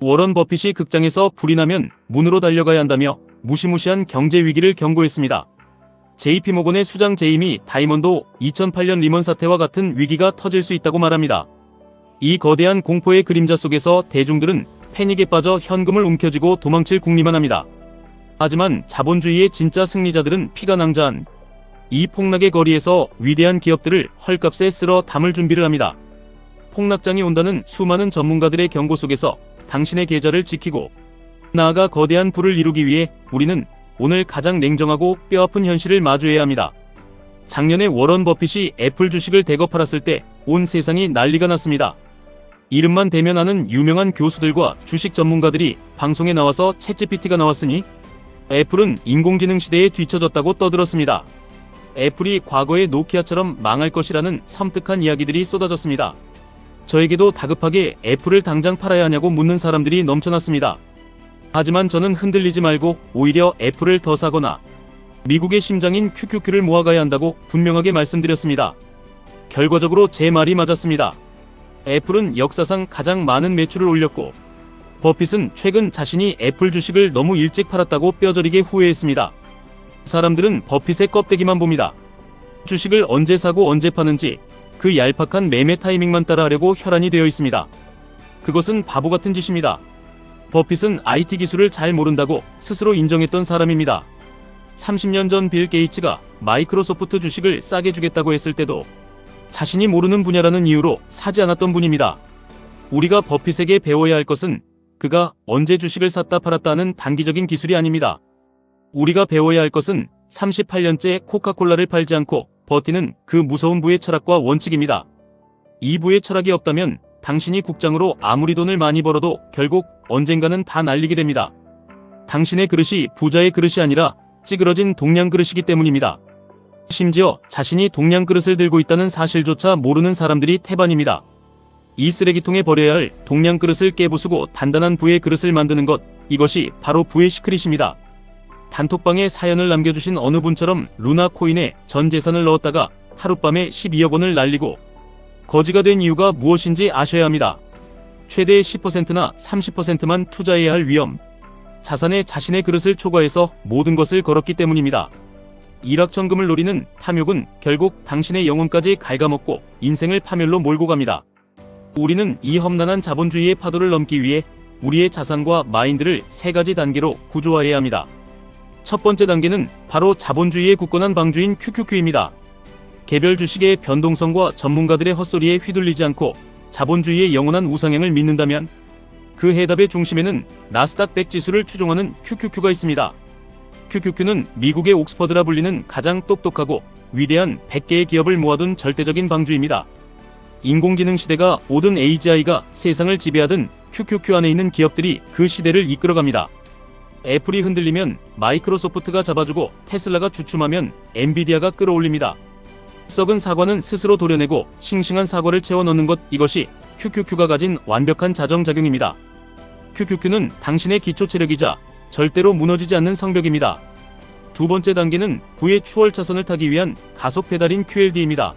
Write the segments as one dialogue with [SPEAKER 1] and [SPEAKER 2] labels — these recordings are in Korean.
[SPEAKER 1] 워런 버핏이 극장에서 불이 나면 문으로 달려가야 한다며 무시무시한 경제 위기를 경고했습니다. JP모건의 수장 제이미 다이먼도 2008년 리먼 사태와 같은 위기가 터질 수 있다고 말합니다. 이 거대한 공포의 그림자 속에서 대중들은 패닉에 빠져 현금을 움켜쥐고 도망칠 궁리만 합니다. 하지만 자본주의의 진짜 승리자들은 피가 낭자한 이 폭락의 거리에서 위대한 기업들을 헐값에 쓸어 담을 준비를 합니다. 폭락장이 온다는 수많은 전문가들의 경고 속에서 당신의 계좌를 지키고 나아가 거대한 부를 이루기 위해 우리는 오늘 가장 냉정하고 뼈아픈 현실을 마주해야 합니다. 작년에 워런 버핏이 애플 주식을 대거 팔았을 때 온 세상이 난리가 났습니다. 이름만 대면 아는 유명한 교수들과 주식 전문가들이 방송에 나와서 챗GPT가 나왔으니 애플은 인공지능 시대에 뒤처졌다고 떠들었습니다. 애플이 과거의 노키아처럼 망할 것이라는 섬뜩한 이야기들이 쏟아졌습니다. 저에게도 다급하게 애플을 당장 팔아야 하냐고 묻는 사람들이 넘쳐났습니다. 하지만 저는 흔들리지 말고 오히려 애플을 더 사거나 미국의 심장인 QQQ를 모아가야 한다고 분명하게 말씀드렸습니다. 결과적으로 제 말이 맞았습니다. 애플은 역사상 가장 많은 매출을 올렸고 버핏은 최근 자신이 애플 주식을 너무 일찍 팔았다고 뼈저리게 후회했습니다. 사람들은 버핏의 껍데기만 봅니다. 주식을 언제 사고 언제 파는지 그 얄팍한 매매 타이밍만 따라하려고 혈안이 되어 있습니다. 그것은 바보 같은 짓입니다. 버핏은 IT 기술을 잘 모른다고 스스로 인정했던 사람입니다. 30년 전 빌 게이츠가 마이크로소프트 주식을 싸게 주겠다고 했을 때도 자신이 모르는 분야라는 이유로 사지 않았던 분입니다. 우리가 버핏에게 배워야 할 것은 그가 언제 주식을 샀다 팔았다 하는 단기적인 기술이 아닙니다. 우리가 배워야 할 것은 38년째 코카콜라를 팔지 않고 버티는 그 무서운 부의 철학과 원칙입니다. 이 부의 철학이 없다면 당신이 국장으로 아무리 돈을 많이 벌어도 결국 언젠가는 다 날리게 됩니다. 당신의 그릇이 부자의 그릇이 아니라 찌그러진 동양 그릇이기 때문입니다. 심지어 자신이 동양 그릇을 들고 있다는 사실조차 모르는 사람들이 태반입니다. 이 쓰레기통에 버려야 할 동양 그릇을 깨부수고 단단한 부의 그릇을 만드는 것, 이것이 바로 부의 시크릿입니다. 단톡방에 사연을 남겨주신 어느 분처럼 루나 코인에 전 재산을 넣었다가 하룻밤에 12억 원을 날리고 거지가 된 이유가 무엇인지 아셔야 합니다. 최대 10%나 30%만 투자해야 할 위험. 자산에 자신의 그릇을 초과해서 모든 것을 걸었기 때문입니다. 일확천금을 노리는 탐욕은 결국 당신의 영혼까지 갉아먹고 인생을 파멸로 몰고 갑니다. 우리는 이 험난한 자본주의의 파도를 넘기 위해 우리의 자산과 마인드를 세 가지 단계로 구조화해야 합니다. 첫 번째 단계는 바로 자본주의의 굳건한 방주인 QQQ입니다. 개별 주식의 변동성과 전문가들의 헛소리에 휘둘리지 않고 자본주의의 영원한 우상향을 믿는다면 그 해답의 중심에는 나스닥 100 지수를 추종하는 QQQ가 있습니다. QQQ는 미국의 옥스퍼드라 불리는 가장 똑똑하고 위대한 100개의 기업을 모아둔 절대적인 방주입니다. 인공지능 시대가 오든 AGI가 세상을 지배하든 QQQ 안에 있는 기업들이 그 시대를 이끌어갑니다. 애플이 흔들리면 마이크로소프트가 잡아주고 테슬라가 주춤하면 엔비디아가 끌어올립니다. 썩은 사과는 스스로 도려내고 싱싱한 사과를 채워 넣는 것, 이것이 QQQ가 가진 완벽한 자정작용입니다. QQQ는 당신의 기초 체력이자 절대로 무너지지 않는 성벽입니다. 두 번째 단계는 부의 추월 차선을 타기 위한 가속 페달인 QLD입니다.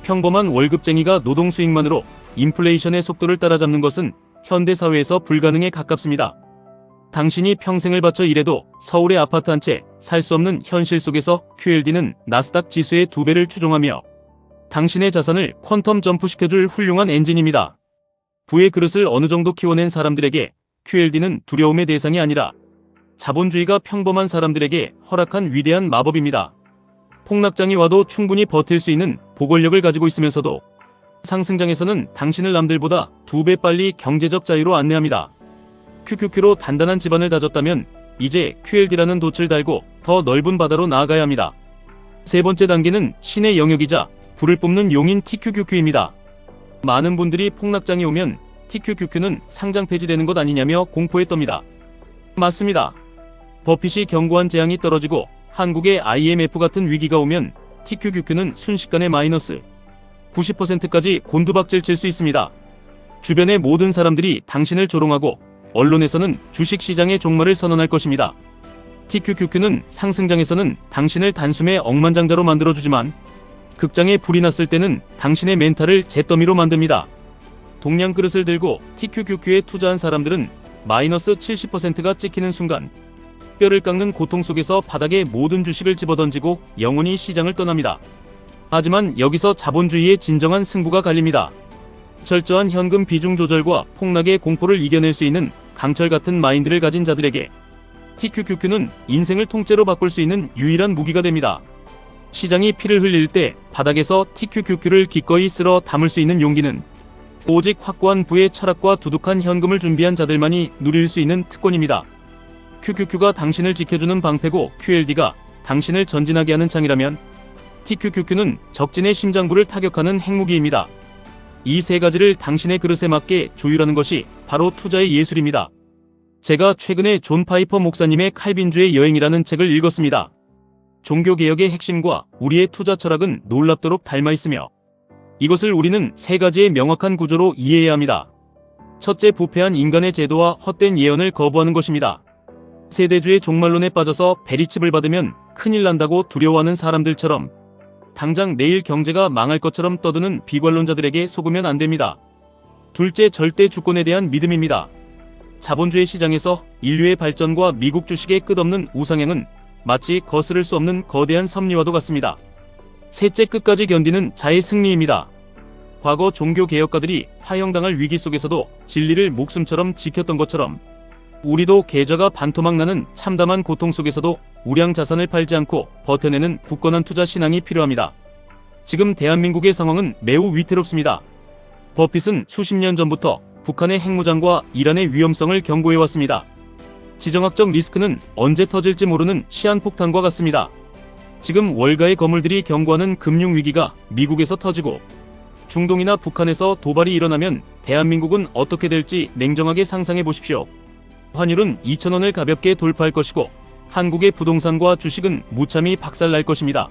[SPEAKER 1] 평범한 월급쟁이가 노동 수익만으로 인플레이션의 속도를 따라잡는 것은 현대사회에서 불가능에 가깝습니다. 당신이 평생을 바쳐 일해도 서울의 아파트 한 채 살 수 없는 현실 속에서 QLD는 나스닥 지수의 2배를 추종하며 당신의 자산을 퀀텀 점프시켜줄 훌륭한 엔진입니다. 부의 그릇을 어느 정도 키워낸 사람들에게 QLD는 두려움의 대상이 아니라 자본주의가 평범한 사람들에게 허락한 위대한 마법입니다. 폭락장이 와도 충분히 버틸 수 있는 보궐력을 가지고 있으면서도 상승장에서는 당신을 남들보다 2배 빨리 경제적 자유로 안내합니다. QQQ로 단단한基盤을 다졌다면 이제 QLD라는 돛을 달고 더 넓은 바다로 나아가야 합니다. 세 번째 단계는 신의 영역이자 불을 뿜는 용인 TQQQ입니다. 많은 분들이 폭락장이 오면 TQQQ는 상장 폐지되는 것 아니냐며 공포에 떱니다. 맞습니다. 버핏이 경고한 재앙이 떨어지고 한국의 IMF 같은 위기가 오면 TQQQ는 순식간에 마이너스 90%까지 곤두박질 칠 수 있습니다. 주변의 모든 사람들이 당신을 조롱하고 언론에서는 주식시장의 종말을 선언할 것입니다. TQQQ는 상승장에서는 당신을 단숨에 억만장자로 만들어주지만 극장에 불이 났을 때는 당신의 멘탈을 잿더미로 만듭니다. 동양 그릇을 들고 TQQQ에 투자한 사람들은 마이너스 70%가 찍히는 순간 뼈를 깎는 고통 속에서 바닥에 모든 주식을 집어던지고 영원히 시장을 떠납니다. 하지만 여기서 자본주의의 진정한 승부가 갈립니다. 철저한 현금 비중 조절과 폭락의 공포를 이겨낼 수 있는 강철 같은 마인드를 가진 자들에게 TQQQ는 인생을 통째로 바꿀 수 있는 유일한 무기가 됩니다. 시장이 피를 흘릴 때 바닥에서 TQQQ를 기꺼이 쓸어 담을 수 있는 용기는 오직 확고한 부의 철학과 두둑한 현금을 준비한 자들만이 누릴 수 있는 특권입니다. QQQ가 당신을 지켜주는 방패고 QLD가 당신을 전진하게 하는 창이라면 TQQQ는 적진의 심장부를 타격하는 핵무기입니다. 이 세 가지를 당신의 그릇에 맞게 조율하는 것이 바로 투자의 예술입니다. 제가 최근에 존 파이퍼 목사님의 칼빈주의 여행이라는 책을 읽었습니다. 종교개혁의 핵심과 우리의 투자 철학은 놀랍도록 닮아 있으며 이것을 우리는 세 가지의 명확한 구조로 이해해야 합니다. 첫째, 부패한 인간의 제도와 헛된 예언을 거부하는 것입니다. 세대주의 종말론에 빠져서 베리칩을 받으면 큰일 난다고 두려워하는 사람들처럼 당장 내일 경제가 망할 것처럼 떠드는 비관론자들에게 속으면 안 됩니다. 둘째, 절대 주권에 대한 믿음입니다. 자본주의 시장에서 인류의 발전과 미국 주식의 끝없는 우상향은 마치 거스를 수 없는 거대한 섭리와도 같습니다. 셋째, 끝까지 견디는 자의 승리입니다. 과거 종교개혁가들이 파형당할 위기 속에서도 진리를 목숨처럼 지켰던 것처럼 우리도 계좌가 반토막 나는 참담한 고통 속에서도 우량 자산을 팔지 않고 버텨내는 굳건한 투자 신앙이 필요합니다. 지금 대한민국의 상황은 매우 위태롭습니다. 버핏은 수십 년 전부터 북한의 핵무장과 이란의 위험성을 경고해왔습니다. 지정학적 리스크는 언제 터질지 모르는 시한폭탄과 같습니다. 지금 월가의 거물들이 경고하는 금융위기가 미국에서 터지고 중동이나 북한에서 도발이 일어나면 대한민국은 어떻게 될지 냉정하게 상상해 보십시오. 환율은 2,000원을 가볍게 돌파할 것이고 한국의 부동산과 주식은 무참히 박살날 것입니다.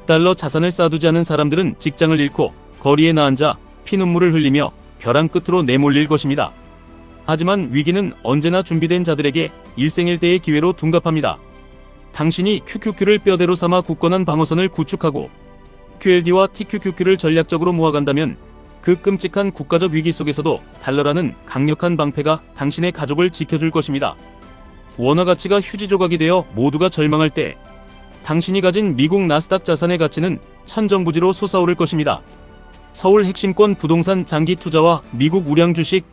[SPEAKER 1] 달러 자산을 쌓아두지 않은 사람들은 직장을 잃고 거리에 나앉아 피눈물을 흘리며 벼랑 끝으로 내몰릴 것입니다. 하지만 위기는 언제나 준비된 자들에게 일생일대의 기회로 둔갑합니다. 당신이 QQQ를 뼈대로 삼아 굳건한 방어선을 구축하고 QLD와 TQQQ를 전략적으로 모아간다면 그 끔찍한 국가적 위기 속에서도 달러라는 강력한 방패가 당신의 가족을 지켜줄 것입니다. 원화 가치가 휴지 조각이 되어 모두가 절망할 때 당신이 가진 미국 나스닥 자산의 가치는 천정부지로 솟아오를 것입니다. 서울 핵심권 부동산 장기 투자와 미국 우량 주식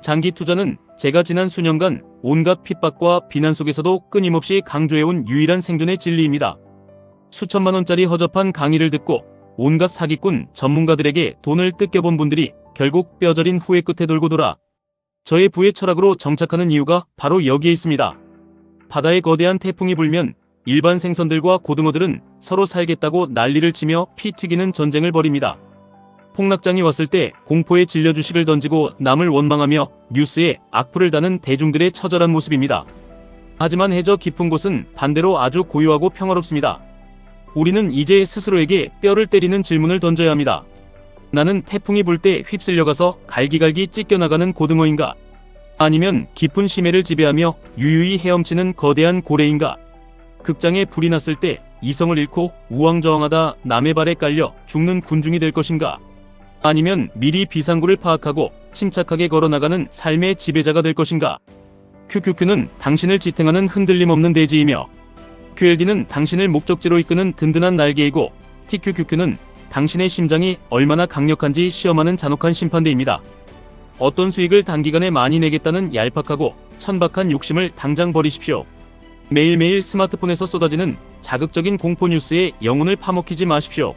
[SPEAKER 1] 장기 투자는 제가 지난 수년간 온갖 핍박과 비난 속에서도 끊임없이 강조해온 유일한 생존의 진리입니다. 수천만 원짜리 허접한 강의를 듣고 온갖 사기꾼 전문가들에게 돈을 뜯겨본 분들이 결국 뼈저린 후회 끝에 돌고 돌아 저의 부의 철학으로 정착하는 이유가 바로 여기에 있습니다. 바다에 거대한 태풍이 불면 일반 생선들과 고등어들은 서로 살겠다고 난리를 치며 피 튀기는 전쟁을 벌입니다. 폭락장이 왔을 때 공포에 질려 주식을 던지고 남을 원망하며 뉴스에 악플을 다는 대중들의 처절한 모습입니다. 하지만 해저 깊은 곳은 반대로 아주 고요하고 평화롭습니다. 우리는 이제 스스로에게 뼈를 때리는 질문을 던져야 합니다. 나는 태풍이 불 때 휩쓸려가서 갈기갈기 찢겨나가는 고등어인가? 아니면 깊은 심해를 지배하며 유유히 헤엄치는 거대한 고래인가? 극장에 불이 났을 때 이성을 잃고 우왕좌왕하다 남의 발에 깔려 죽는 군중이 될 것인가? 아니면 미리 비상구를 파악하고 침착하게 걸어나가는 삶의 지배자가 될 것인가? QQQ는 당신을 지탱하는 흔들림 없는 대지이며 QLD는 당신을 목적지로 이끄는 든든한 날개이고 TQQQ는 당신의 심장이 얼마나 강력한지 시험하는 잔혹한 심판대입니다. 어떤 수익을 단기간에 많이 내겠다는 얄팍하고 천박한 욕심을 당장 버리십시오. 매일매일 스마트폰에서 쏟아지는 자극적인 공포뉴스에 영혼을 파먹히지 마십시오.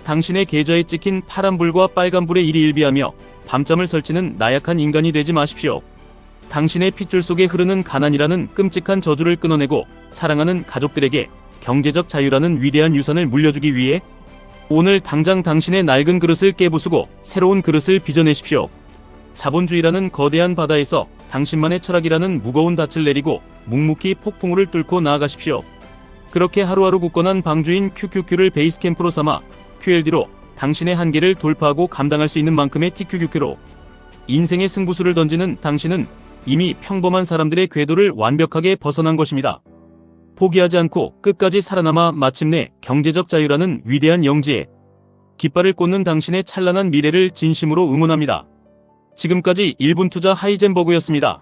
[SPEAKER 1] 당신의 계좌에 찍힌 파란불과 빨간불에 일희일비하며 밤잠을 설치는 나약한 인간이 되지 마십시오. 당신의 핏줄 속에 흐르는 가난이라는 끔찍한 저주를 끊어내고 사랑하는 가족들에게 경제적 자유라는 위대한 유산을 물려주기 위해 오늘 당장 당신의 낡은 그릇을 깨부수고 새로운 그릇을 빚어내십시오. 자본주의라는 거대한 바다에서 당신만의 철학이라는 무거운 닻을 내리고 묵묵히 폭풍우를 뚫고 나아가십시오. 그렇게 하루하루 굳건한 방주인 QQQ를 베이스 캠프로 삼아 QLD로 당신의 한계를 돌파하고 감당할 수 있는 만큼의 TQQQ로 인생의 승부수를 던지는 당신은 이미 평범한 사람들의 궤도를 완벽하게 벗어난 것입니다. 포기하지 않고 끝까지 살아남아 마침내 경제적 자유라는 위대한 영지에 깃발을 꽂는 당신의 찬란한 미래를 진심으로 응원합니다. 지금까지 1분 투자 하이젠버그였습니다.